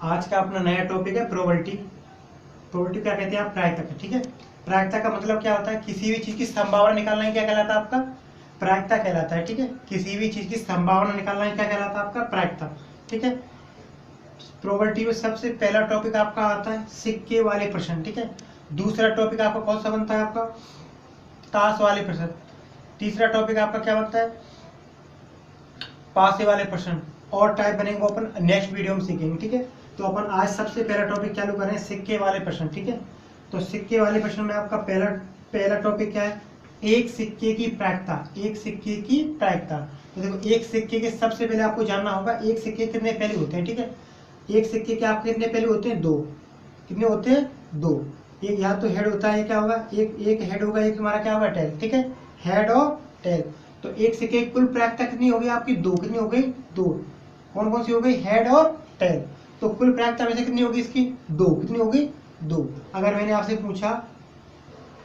आज का अपना नया टॉपिक है प्रोबेबिलिटी। प्रोबेबिलिटी क्या कहते हैं आप? प्रायिकता का। ठीक है, प्रायिकता का मतलब क्या होता है? किसी भी चीज की संभावना निकालना ही क्या कहलाता है आपका? प्रायिकता कहलाता है। ठीक है, किसी भी चीज की संभावना निकालना ही क्या कहलाता है आपका? प्रायिकता। ठीक है, प्रोबेबिलिटी में सबसे पहला टॉपिक आपका आता है सिक्के वाले प्रश्न। ठीक है, दूसरा टॉपिक आपका कौन सा बनता है आपका? ताश वाले प्रश्न। तीसरा टॉपिक आपका क्या बनता है? पासे वाले प्रश्न। और टाइप बनेंगे वो अपन नेक्स्ट वीडियो में सीखेंगे। ठीक है, तो अपन आज सबसे पहला टॉपिक चालू कर रहे हैं सिक्के वाले प्रश्न। ठीक है, तो सिक्के वाले प्रश्न में आपका पहला टॉपिक क्या है? एक सिक्के की प्रायिकता। एक सिक्के की प्रायिकता। तो देखो, एक सिक्के के सबसे पहले आपको जानना होगा एक सिक्के कितने पहलू होते हैं। ठीक है, एक सिक्के के आपके कितने पहलू होते हैं? दो। कितने होते हैं? दो। एक यहाँ तो हेड होता है, ये क्या होगा? एक हेड होगा, एक हमारा क्या होगा? टेल। ठीक है, हेड और टेल। तो एक सिक्के की कुल प्रायिकता कितनी होगी आपकी? दो। कितनी हो गई? दो। कौन कौन सी हो गई? हेड और टेल। तो कुल प्रायिकता में से कितनी होगी इसकी? दो। कितनी होगी? दो। अगर मैंने आपसे पूछा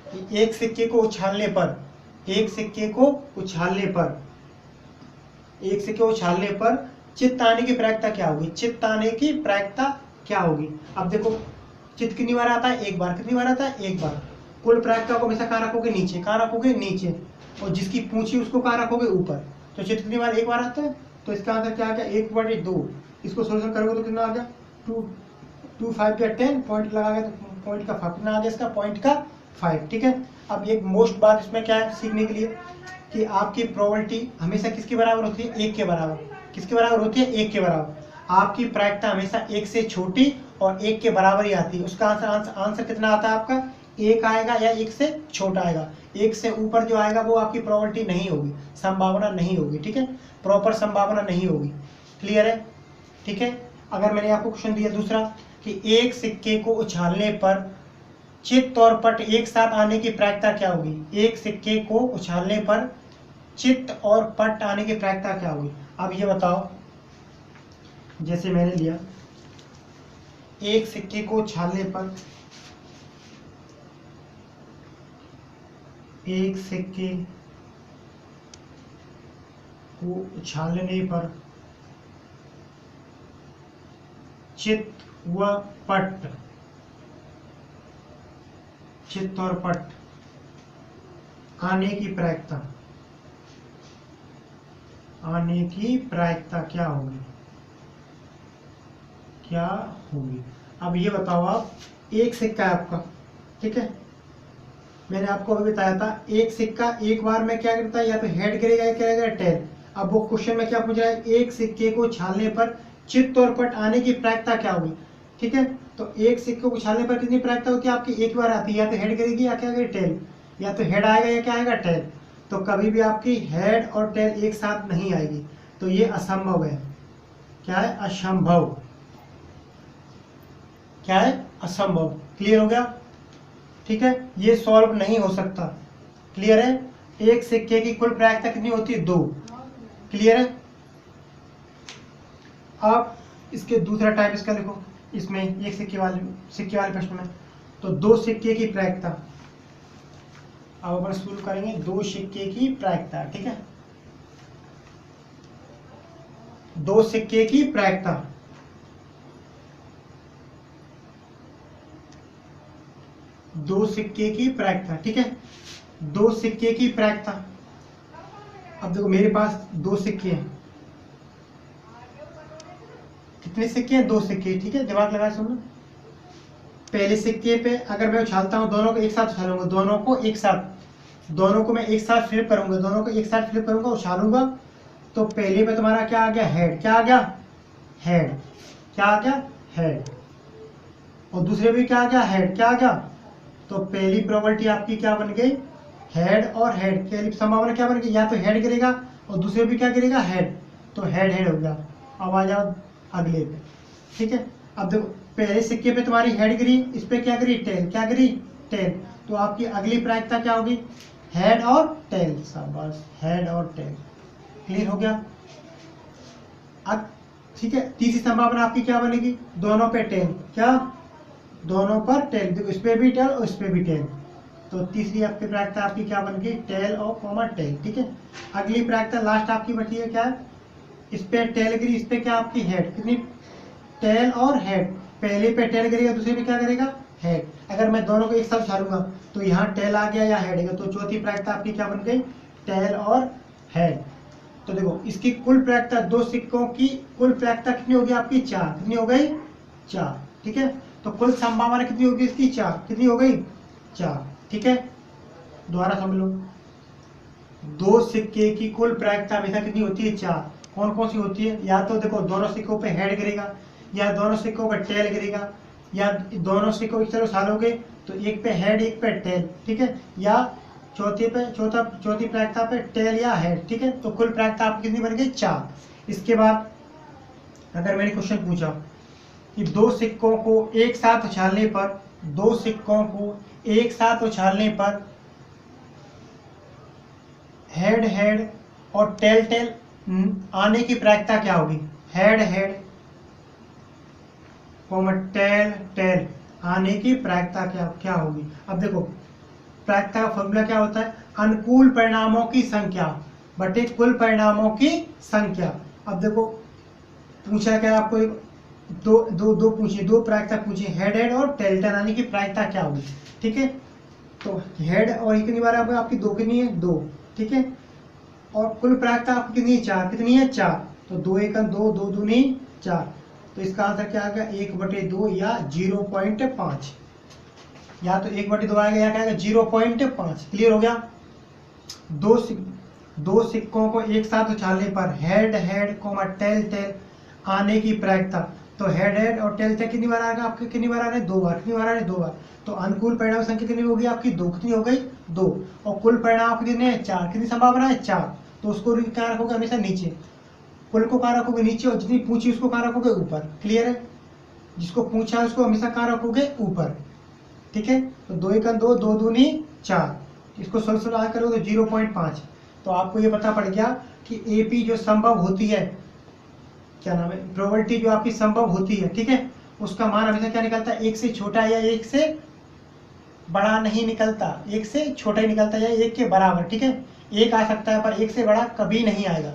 कि एक सिक्के को उछालने पर, एक सिक्के को उछालने पर, एक सिक्के को उछालने पर चित्त आने की प्रायिकता क्या होगी? चित्त आने की प्रायिकता क्या होगी? अब देखो, चित्त कितनी बार आता है? एक बार। कितनी बार आता है? एक बार। कुल प्रायिकता को हमेशा कहाँ रखोगे? नीचे। कहाँ रखोगे? नीचे। और जिसकी पूंछी उसको कहाँ रखोगे? ऊपर। तो चित्त कितनी बार? एक बार आता है। तो इसका आंसर क्या आ गया? 1/2। इसको सोल्यूशन करोगे तो कितना आ गया? 2 5 या 10 पॉइंट लगा गया तो पॉइंट का 5 कितना आ गया इसका? पॉइंट का 5। ठीक है, अब एक मोस्ट बात इसमें क्या है सीखने के लिए कि आपकी प्रोबेबिलिटी हमेशा किसके बराबर होती है? एक के बराबर। किसके बराबर होती है? एक के बराबर। आपकी प्रायिकता हमेशा एक से छोटी और एक के बराबर ही आती है। उसका आंसर कितना आता है आपका? एक आएगा या एक से छोटा आएगा। एक से ऊपर जो आएगा वो आपकी प्रोबेबिलिटी नहीं होगी, संभावना नहीं होगी। ठीक है, प्रॉपर संभावना नहीं होगी। क्लियर है? ठीक है, अगर मैंने आपको क्वेश्चन दिया दूसरा कि एक सिक्के को उछालने पर चित्त और पट एक साथ आने की प्रायिकता क्या होगी? एक सिक्के को उछालने पर चित्त और पट आने की प्रायिकता क्या होगी? अब ये बताओ, जैसे मैंने लिया एक सिक्के को उछालने पर, एक सिक्के को उछालने पर चित्त व पट, चित्त और पट आने की प्रायिकता, आने की प्रायिकता क्या होगी? क्या होगी? अब ये बताओ, आप एक सिक्का है आपका। ठीक है, मैंने आपको अभी बताया था एक सिक्का एक बार में क्या करता है? या तो हेड गिरेगा या क्या गिरेगा? टेल। अब वो क्वेश्चन में क्या पूछ रहा है? एक सिक्के को उछालने पर चित्त और पट आने की प्रायिकता क्या होगी? ठीक है, तो एक सिक्के को उछालने पर कितनी प्रायिकता होती है आपकी? एक बार आती है। या तो हेड गिरेगी या क्या गिरेगी? टेल। या तो हेड आएगा या क्या आएगा? टेल। तो कभी भी आपकी हेड और टेल एक साथ नहीं आएगी। तो ये असंभव है। क्या है? असंभव। क्या है? असंभव। क्लियर हो गया? ठीक है, ये सॉल्व नहीं हो सकता। क्लियर है? एक सिक्के की कुल प्रायिकता कितनी होती है? दो। क्लियर है? अब इसके दूसरा टाइप इसका लिखो, इसमें एक सिक्के वाले प्रश्न में तो दो सिक्के की प्रायिकता। अब अपन शुरू करेंगे दो सिक्के की प्रायिकता। ठीक है, दो सिक्के की प्रायिकता। दो सिक्के की प्रायिकता। ठीक है, दो सिक्के की प्रायिकता। अब देखो, मेरे पास दो सिक्के हैं। कितने सिक्के हैं? दो सिक्के। ठीक है, दिमाग लगा सुनो। पहले सिक्के पे अगर मैं उछालता हूँ, दोनों को एक साथ उछालूंगा, दोनों को एक साथ, दोनों को मैं एक साथ फ्लिप करूंगा, दोनों को एक साथ फ्लिप करूंगा, उछालूंगा। तो पहले पे तुम्हारा क्या आ गया? हेड। क्या आ गया? हेड। क्या आ गया? हेड। और दूसरे पे क्या आ गया? हेड। क्या आ गया? तो पहली प्रोबेबिलिटी आपकी क्या बन गई? हेड और हेड। पहली संभावना क्या बन गई? या तो हेड गिरेगा और दूसरे भी क्या गिरेगा? हेड। तो हेड हेड हो गया। अब आ जाओ अगले पे। ठीक है, अब देखो, पहले सिक्के पे तुम्हारी हेड गिरी, इस पे क्या गिरी? टेल। क्या गिरी? टेल। तो आपकी अगली प्रायिकता क्या होगी? हेड और टेल। शाबाश, हेड और टेल। क्लियर हो गया? अब ठीक है, तीसरी संभावना आपकी क्या बनेगी? दोनों पे टेल। क्या? दोनों पर टेल। देखो, इस पे भी टेल और इस पे भी टेल। तो तीसरी आपकी प्रायिकता आपकी क्या बन गई? टेल और कॉमा टेल। ठीक है, अगली प्रायिकता लास्ट आपकी बची है क्या? इस पे टेल गिरी, इस पे क्या आपकी? हेड। कितनी? टेल और हेड, पहले पे टेल करेगा, दूसरे पे क्या करेगा, हेड। अगर मैं दोनों को एक साथ उछालूंगा तो यहाँ टेल आ गया या हेड है, तो चौथी प्रायिकता आपकी क्या बन गई, टेल और हेड। तो देखो इसकी कुल प्रायिकता, दो सिक्कों की कुल प्रायिकता कितनी होगी आपकी, 4। कितनी हो गई, 4। ठीक है, तो कुल संभावना कितनी होगी इसकी, 4। कितनी हो गई, 4। ठीक है, दोबारा समझ लो, दो सिक्के की कुल प्रायिकता हमेशा कितनी होती है, 4। कौन कौन सी होती है, या तो देखो दोनों सिक्कों पे हेड गिरेगा, या दोनों सिक्कों पे टेल गिरेगा, या दोनों सिक्कों की तरफ सालोगे तो एक पे हेड एक पे टेल। ठीक है, या चौथी प्रायिकता पे टेल या हेड। ठीक है, तो कुल प्रायिकता आपकी कितनी बन गई, 4। इसके बाद अगर मैंने क्वेश्चन पूछा कि दो सिक्कों को एक साथ उछालने पर, दो सिक्कों को एक साथ उछालने पर हेड हेड और टेल टेल आने की प्रायिकता क्या होगी, हेड हेड टेल टेल आने की प्रायिकता क्या होगी। अब देखो प्रायिकता का फॉर्मूला क्या होता है, अनुकूल परिणामों की संख्या बटे कुल परिणामों की संख्या। अब देखो पूछा क्या आपको, दो पूछिए, दो प्रायिकता पूछिए, हेड हेड और टेल टेल आने की प्रायिकता क्या होगी। ठीक है, तो हेड और कितनी बार आपकी, दो कितनी है, 2। ठीक है, और कुल प्रायिकता आपकी कितनी है, 4। कितनी है, 4। तो 2 एक 2, 2 दूनी 4। तो इसका आंसर क्या आ गया, 1/2 या 0.5, या तो 1/2 आएगा या क्या आएगा, 0.5। क्लियर हो गया। दो सिक्कों को एक साथ उछालने पर हेड हेड टेल टेल आने की प्रायिकता, तो हेड हेड और टेल टेल कितनी बार आएगा आपके, कितनी बार आ रहे हैं, 2 बार। कितनी बार आ रहे हैं, 2 बार। तो अनुकूल परिणाम संख्या कितनी होगी आपकी, 2। कितनी हो गई, 2। और कुल परिणाम आपके कितने हैं, 4। कितनी संभावना है, 4। तो उसको क्या रखोगे हमेशा नीचे, कुल को कहाँ रखोगे, नीचे, और जितनी पूछी उसको कहाँ रखोगे, ऊपर। क्लियर है, जिसको पूछा है उसको हमेशा कहाँ रखोगे, ऊपर। ठीक है, तो 2 एक 2, 2 दूनी 4। इसको सोल्यूशन करो तो 0.5। तो आपको ये पता पड़ गया कि एपी जो संभव होती है, क्या नाम है, प्रोबेबिलिटी जो आपकी संभव होती है, ठीक है, उसका मान हमेशा क्या निकलता है, 1 से छोटा या 1 से बड़ा नहीं निकलता, 1 से छोटा ही निकलता है या 1 के बराबर। ठीक है, 1 आ सकता है पर 1 से बड़ा कभी नहीं आएगा।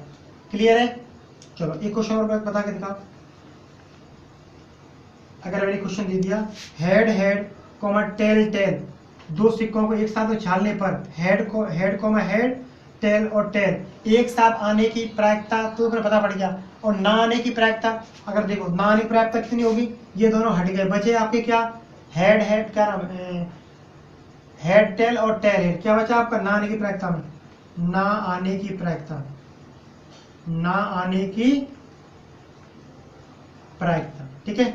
क्लियर है, चलो एक क्वेश्चन और बता के दिखाओ। अगर मैंने क्वेश्चन दे दिया, हेड हेड टेल टेल, दो सिक्कों को एक साथ उछालने पर हेड टेल और टेल एक साथ आने की प्रायिकता, तो तुम्हें पता पड़ गया। और ना आने की प्रायिकता, अगर देखो ना आने की प्रायिकता कितनी होगी, ये दोनों हट गए, बचे आपके क्या, हेड हेड, क्या नाम, हेड टेल और टेल हेड। क्या बचा आपका, ना आने की प्रायिकता में, ना आने की प्रायिकता, ना आने की प्रायिकता। ठीक है,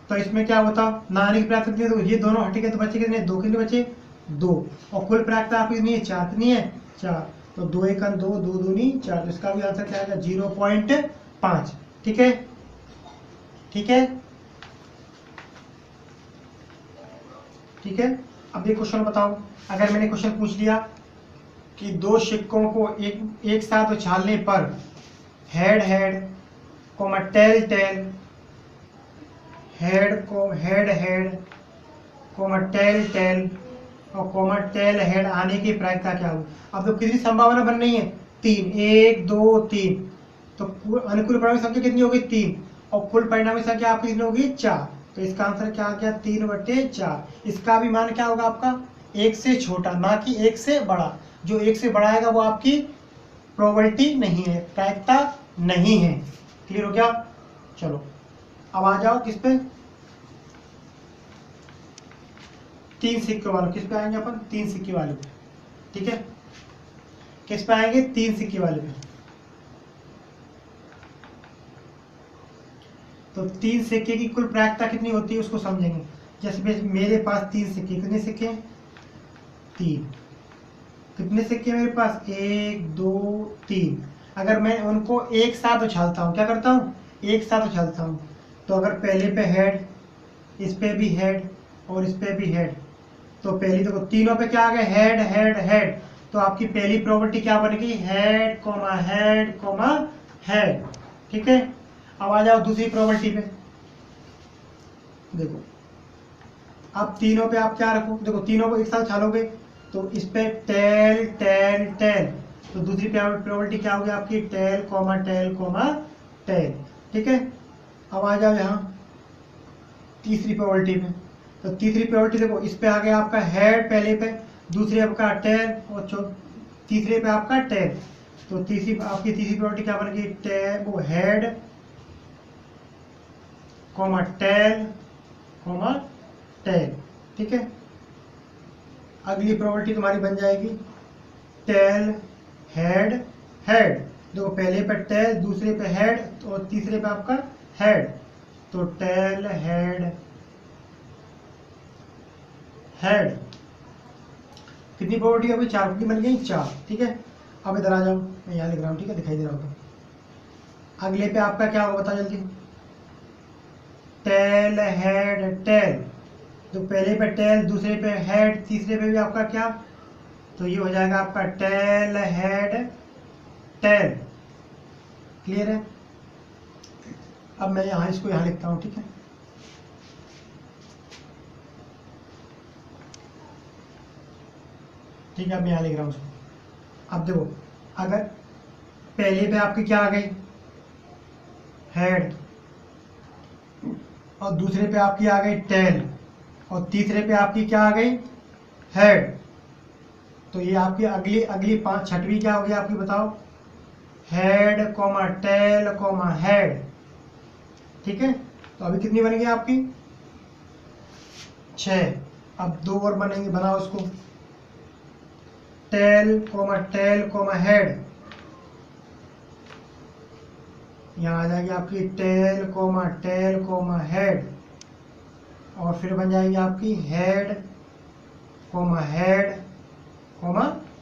तो इसमें क्या होता, ना आने की प्रायिकता कितनी, तो ये दोनों हट गए तो बचे कितने, 2। कितने बचे, 2। और कुल प्रायिकता आपकी कितनी है, 4। कितनी है, 4। तो 2 एक 2, 2 दूनी 4। तो इसका भी आंसर क्या आएगा, 0.5। ठीक है, ठीक है, ठीक है। अब ये क्वेश्चन बताओ, अगर मैंने क्वेश्चन पूछ लिया कि दो सिक्कों को एक साथ उछालने पर head head tail tail, head head tail tail और टेल हेड आने की प्रायिकता क्या होगी। अब तो कितनी संभावना बन रही है, 3, 1 2 3। तो अनुकूल परिणामी संख्या कितनी होगी, 3। और कुल परिणामी संख्या आपकी कितनी होगी, 4। तो इसका आंसर क्या आ गया, 3/4। इसका भी मान क्या होगा आपका, 1 से छोटा, ना कि 1 से बड़ा। जो 1 से बड़ा आएगा वो आपकी प्रोबेबिलिटी नहीं है, प्रायिकता नहीं है। क्लियर हो गया, चलो अब आ जाओ किस पे, 3 सिक्के वाले। किस पे आएंगे अपन, 3 सिक्के वाले पे। ठीक है, किस पे आएंगे, 3 सिक्के वाले पे। तो 3 सिक्के की कुल प्रायिकता कितनी होती है उसको समझेंगे। जैसे मेरे पास 3 सिक्के, कितने सिक्के, 3। कितने सिक्के मेरे पास, 1 2 3। अगर मैं उनको एक साथ उछालता हूँ, क्या करता हूँ, एक साथ उछालता हूँ, तो अगर पहले पे हेड, इस पे भी हेड और इस पे भी हेड, तो पहली देखो तीनों पे क्या आ गया, हेड हेड हेड। तो आपकी पहली प्रॉपर्टी क्या बनेगी, head comma head comma head. ठीक है, अब आ जाओ दूसरी प्रॉपर्टी पे। देखो अब तीनों पे आप क्या रखो, देखो तीनों को एक साथ उछालोगे तो इस पे टेल टेल टेल, तो दूसरी प्रॉपर्टी क्या होगी आपकी, tail comma tail comma tail. ठीक है, अब आ जाओ यहाँ, तीसरी प्रोबेबिलिटी पे। तो तीसरी प्रोबेबिलिटी देखो, इस पे आ गया आपका हेड पहले पे, दूसरे आपका टेल और तीसरे पे आपका टेल। तो तीसरी प्रोबेबिलिटी क्या बन गई, टेल वो head comma tail comma tail. ठीक है, अगली प्रोबेबिलिटी तुम्हारी बन जाएगी टेल हेड हेड। देखो पहले पे टेल, दूसरे पे हेड और तीसरे पे आपका हेड। तो टेल हेड हेड। कितनी प्रोबेबिलिटी अभी 4 की बन गई, 4। ठीक है, अब इधर आ जाओ, मैं यहाँ लिख रहा हूँ। ठीक है, दिखाई दे रहा होगा। अगले पे आपका क्या होगा बता जल्दी, टेल हेड टेल। तो पहले पे टेल, दूसरे पे हेड, तीसरे पे भी आपका क्या, तो ये हो जाएगा आपका टेल हेड टेल। क्लियर है। अब मैं यहाँ इसको यहाँ लिखता हूँ। ठीक है, ठीक है, अब मैं यहाँ लिख रहा हूँ उसको। अब देखो, अगर पहले पे आपकी क्या आ गई हेड, और दूसरे पे आपकी आ गई टेल, और तीसरे पे आपकी क्या आ गई हेड, तो ये आपकी अगली अगली 5 छठवीं क्या होगी आपकी बताओ, head comma tail comma head. ठीक है, तो अभी कितनी बनेगी आपकी 6। अब 2 और बनेंगे, बनाओ उसको, टेल कॉमा हेड। यहाँ आ जाएगी आपकी टेल कॉमा हेड, और फिर बन जाएगी आपकी हेड कॉमा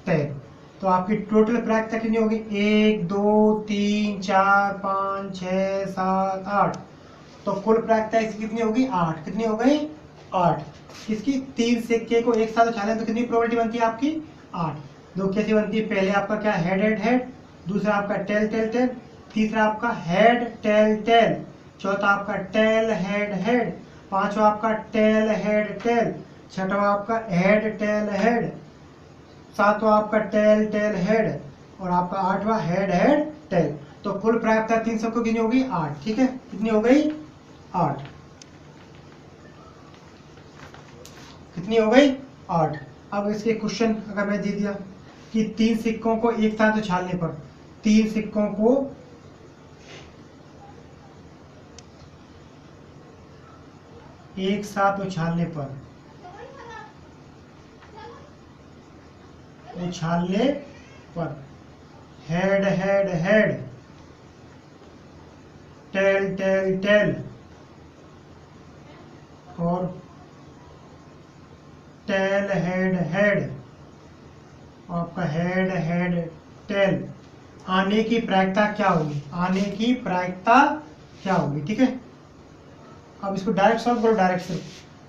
टेल। तो आपकी टोटल प्रायिकता कितनी होगी, 1 2 3 4 5 6 7 8। तो कुल प्रायिकता इसकी कितनी होगी 8। कितनी हो गई 8। इसकी 3 सिक्के को एक साथ उछालें तो कितनी प्रोबेबिलिटी बनती है आपकी 8। दो कैसी बनती है, पहले आपका क्या हेड हेड हेड, दूसरा आपका टेल टेल टेल, तीसरा आपका हेड टेल टेल, चौथा आपका टेल हेड हेड, पांचवा आपका टेल हेड टेल, छठवा आपका हेड टेल हेड, सातवां आपका टेल टेल हेड, और आपका आठवां हेड हेड टेल। तो कुल प्रायिकता 3 सबको कितनी होगी 8। ठीक है, कितनी हो गई 8। कितनी हो गई 8। अब इसके क्वेश्चन अगर मैं दे दिया कि 3 सिक्कों को एक साथ उछालने पर, 3 सिक्कों को एक साथ उछालने पर head head head, tail tail tail और टेल हेड हेड, और आपका हेड हेड टेल, आने की प्रायिकता क्या होगी, आने की प्रायिकता क्या होगी। ठीक है, अब इसको डायरेक्ट सॉल्व करो, डायरेक्ट से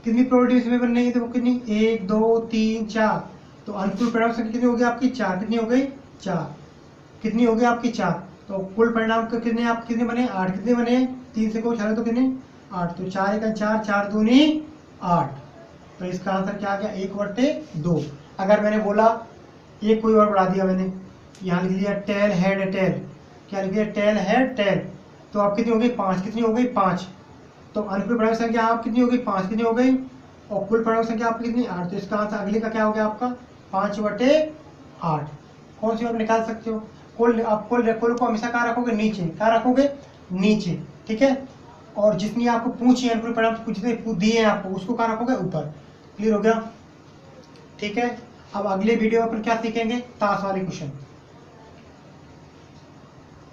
कितनी प्रोबेबिलिटी इसमें बनने की, तो कितनी 1 2 3 4। तो अनुकूल परिणाम संख्या कितनी होगी आपकी 4। कितनी हो गई 4। कितनी होगी आपकी 4। तो कुल परिणाम के कितने आप कितने बने 8। कितने बने 3 से को उछाले तो कितने 8। तो 4 1 4, 4 दूनी 8। तो इसका आंसर क्या आ गया 1/2। अगर मैंने बोला एक कोई और बढ़ा दिया, मैंने यहाँ लिख दिया टेल हेड टेल, क्या लिख दिया टेल हेड टेल, तो आप कितनी हो गई 5। कितनी हो गई 5। तो अनुकूल परिणाम संख्या आप कितनी हो गई 5। कितनी हो गई, और कुल परिणाम संख्या आपकी कितनी 8। तो इसका आंसर अगले का क्या हो गया आपका 5/8। कौन सी आप निकाल सकते हो, कुल आप कुल को हमेशा कहाँ रखोगे नीचे, कहाँ रखोगे नीचे। ठीक है, और जितनी आपको पूछी है अनुकूल परिणाम जितने दिए हैं आपको उसको कहाँ रखोगे ऊपर। क्लियर हो गया। ठीक है, अब अगले वीडियो पर क्या सीखेंगे, ताश वाले क्वेश्चन।